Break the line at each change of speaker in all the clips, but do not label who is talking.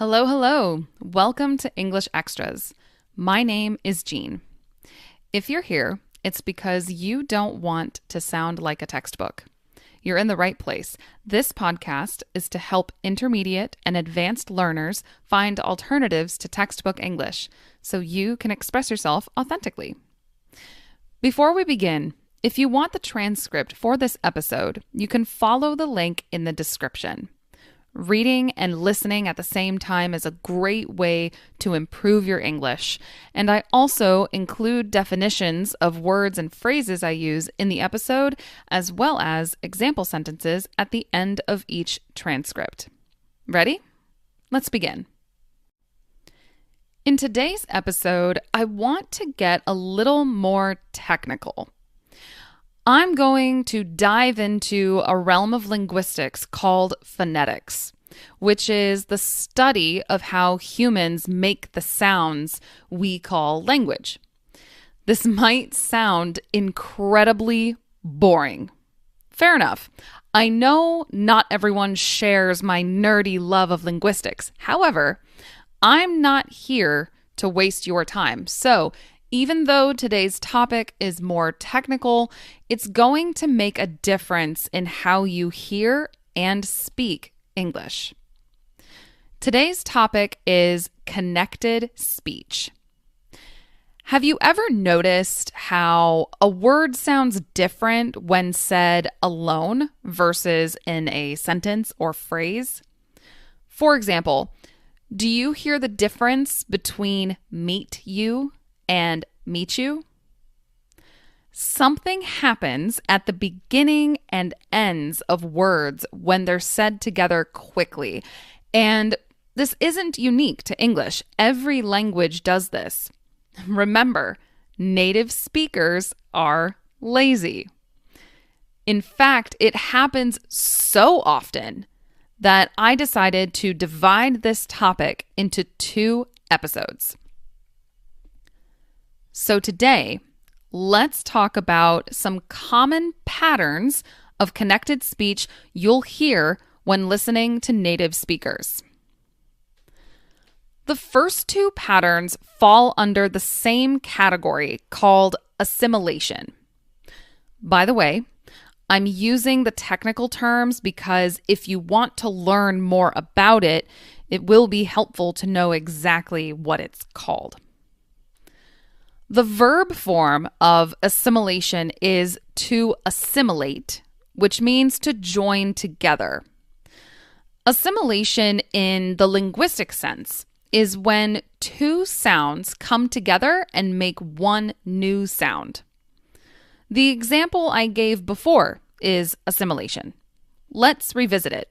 Hello, hello. Welcome to English Extras. My name is Jean. If you're here, it's because you don't want to sound like a textbook. You're in the right place. This podcast is to help intermediate and advanced learners find alternatives to textbook English so you can express yourself authentically. Before we begin, if you want the transcript for this episode, you can follow the link in the description. Reading and listening at the same time is a great way to improve your English. And I also include definitions of words and phrases I use in the episode, as well as example sentences at the end of each transcript. Ready? Let's begin. In today's episode, I want to get a little more technical. I'm going to dive into a realm of linguistics called phonetics, which is the study of how humans make the sounds we call language. This might sound incredibly boring. Fair enough. I know not everyone shares my nerdy love of linguistics. However, I'm not here to waste your time. So, even though today's topic is more technical, it's going to make a difference in how you hear and speak English. Today's topic is connected speech. Have you ever noticed how a word sounds different when said alone versus in a sentence or phrase? For example, do you hear the difference between meet you and meet you? Something happens at the beginning and ends of words when they're said together quickly. And this isn't unique to English. Every language does this. Remember, native speakers are lazy. In fact, it happens so often that I decided to divide this topic into 2 episodes. So today, let's talk about some common patterns of connected speech you'll hear when listening to native speakers. The first 2 patterns fall under the same category called assimilation. By the way, I'm using the technical terms because if you want to learn more about it, it will be helpful to know exactly what it's called. The verb form of assimilation is to assimilate, which means to join together. Assimilation in the linguistic sense is when 2 sounds come together and make one new sound. The example I gave before is assimilation. Let's revisit it.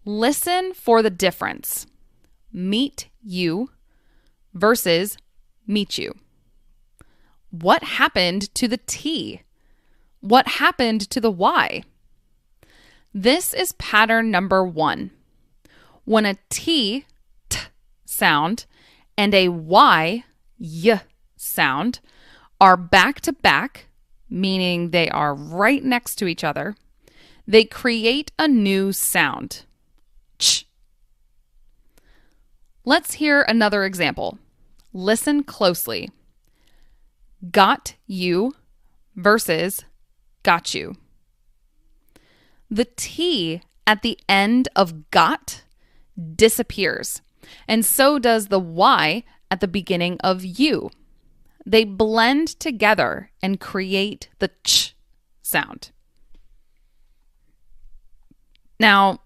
Listen for the difference. Meet you versus meet you. What happened to the T? What happened to the Y? This is pattern number 1. When a T, t sound, and a Y, y sound are back to back, meaning they are right next to each other, they create a new sound. Ch. Let's hear another example. Listen closely. Got you versus got you. The T at the end of got disappears, and so does the Y at the beginning of you. They blend together and create the ch sound. Now,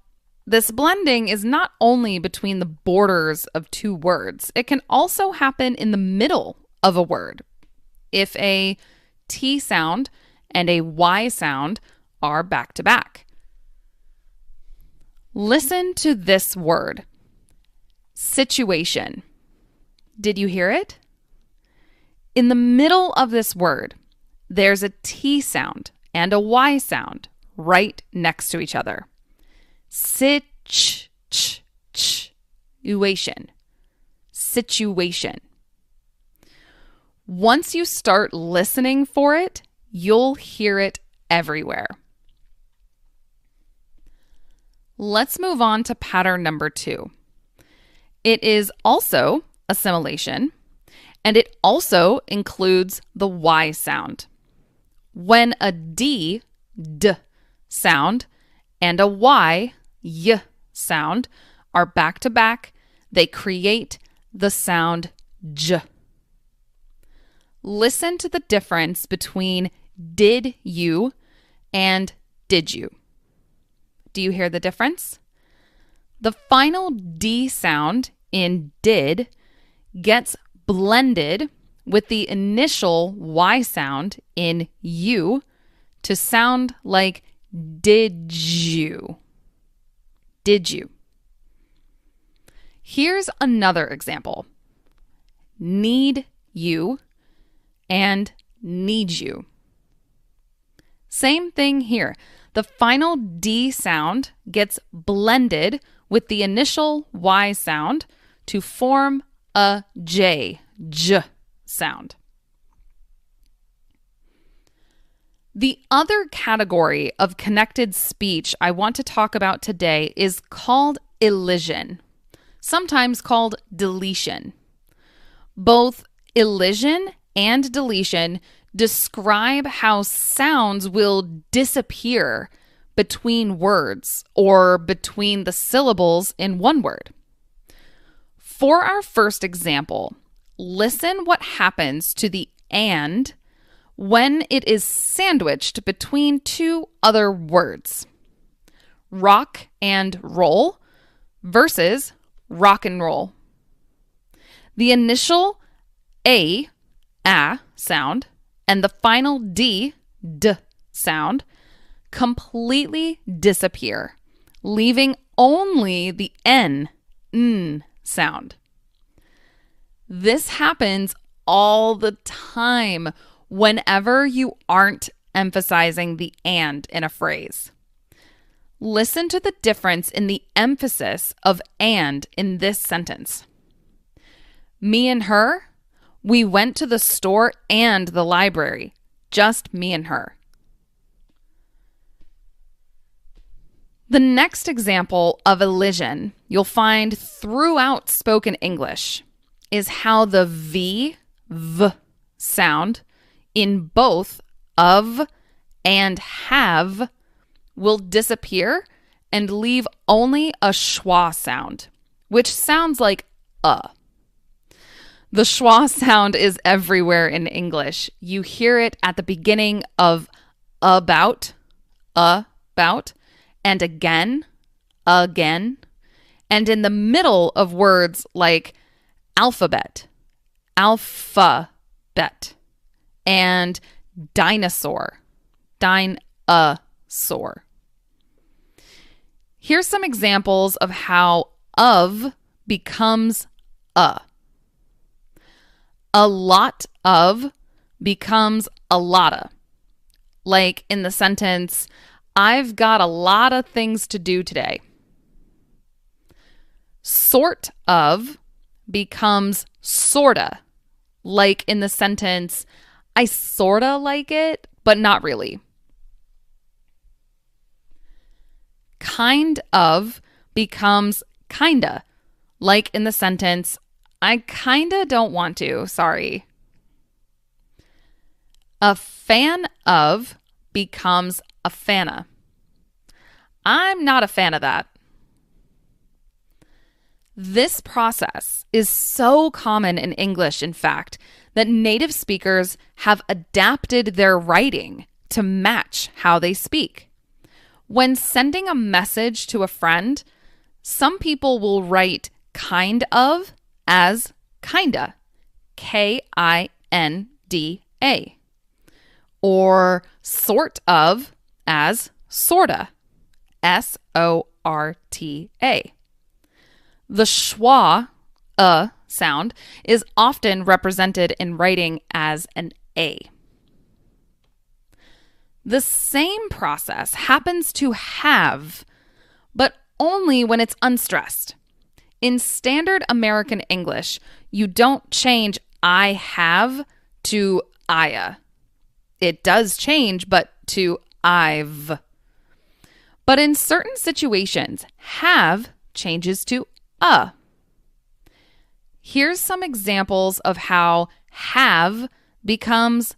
this blending is not only between the borders of 2 words, it can also happen in the middle of a word. If a T sound and a Y sound are back to back. Listen to this word. Situation. Did you hear it? In the middle of this word, there's a T sound and a Y sound right next to each other. Situation. Situation. Once you start listening for it, you'll hear it everywhere. Let's move on to pattern number 2, It is also assimilation, and it also includes the Y sound. When a D sound and a Y sound are back to back, they create the sound J. Listen to the difference between did you and did you. Do you hear the difference? The final D sound in did gets blended with the initial Y sound in you to sound like did you. Did you? Here's another example. Need you and need you. Same thing here. The final D sound gets blended with the initial Y sound to form a J sound. The other category of connected speech I want to talk about today is called elision, sometimes called deletion. Both elision and deletion describe how sounds will disappear between words or between the syllables in one word. For our first example, listen what happens to the and when it is sandwiched between two other words. Rock and roll versus rock and roll. The initial a sound and the final d sound completely disappear, leaving only the n sound. This happens all the time whenever you aren't emphasizing the and in a phrase. Listen to the difference in the emphasis of and in this sentence. Me and her, we went to the store and the library. Just me and her. The next example of elision you'll find throughout spoken English is how the v sound in both of and have will disappear and leave only a schwa sound, which sounds like a. The schwa sound is everywhere in English. You hear it at the beginning of about, and again, and in the middle of words like alphabet, and dinosaur, dinosaur. Here's some examples of how of becomes a. A lot of becomes a lotta. Like in the sentence, I've got a lot of things to do today. Sort of becomes sorta. Like in the sentence, I sorta like it, but not really. Kind of becomes kinda. Like in the sentence, I kinda don't want to, sorry. A fan of becomes a fanna. I'm not a fan of that. This process is so common in English, in fact, that native speakers have adapted their writing to match how they speak. When sending a message to a friend, some people will write kind of as kinda, Kinda, or sort of as sorta, Sorta. The schwa sound is often represented in writing as an A. The same process happens to have, but only when it's unstressed. In standard American English, you don't change I have to Ia. It does change, but to I've. But in certain situations, have changes to a. Here's some examples of how have becomes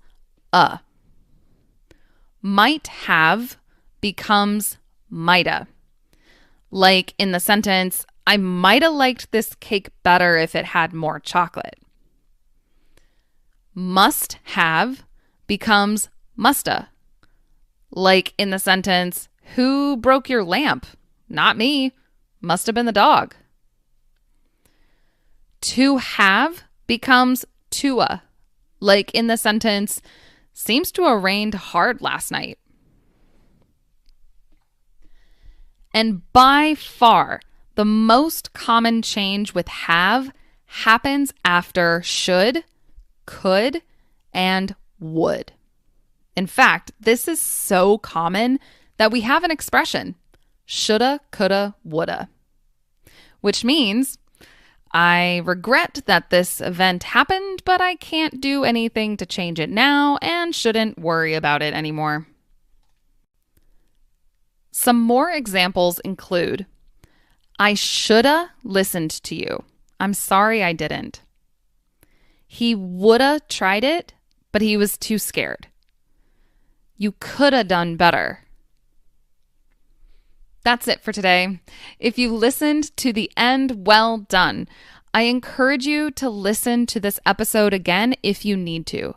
a. Might have becomes mighta. Like in the sentence, I might have liked this cake better if it had more chocolate. Must have becomes musta. Like in the sentence, who broke your lamp? Not me. Must have been the dog. To have becomes tua. Like in the sentence, seems to have rained hard last night. And by far, the most common change with have happens after should, could, and would. In fact, this is so common that we have an expression, shoulda, coulda, woulda, which means I regret that this event happened, but I can't do anything to change it now and shouldn't worry about it anymore. Some more examples include, I shoulda listened to you. I'm sorry I didn't. He woulda tried it, but he was too scared. You coulda done better. That's it for today. If you listened to the end, well done. I encourage you to listen to this episode again if you need to.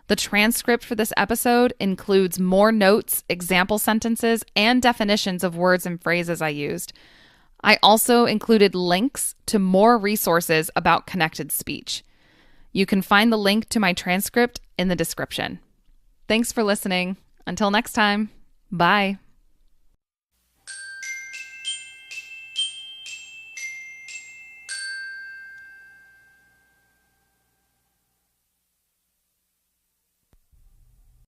The transcript for this episode includes more notes, example sentences, and definitions of words and phrases I used. I also included links to more resources about connected speech. You can find the link to my transcript in the description. Thanks for listening. Until next time, bye.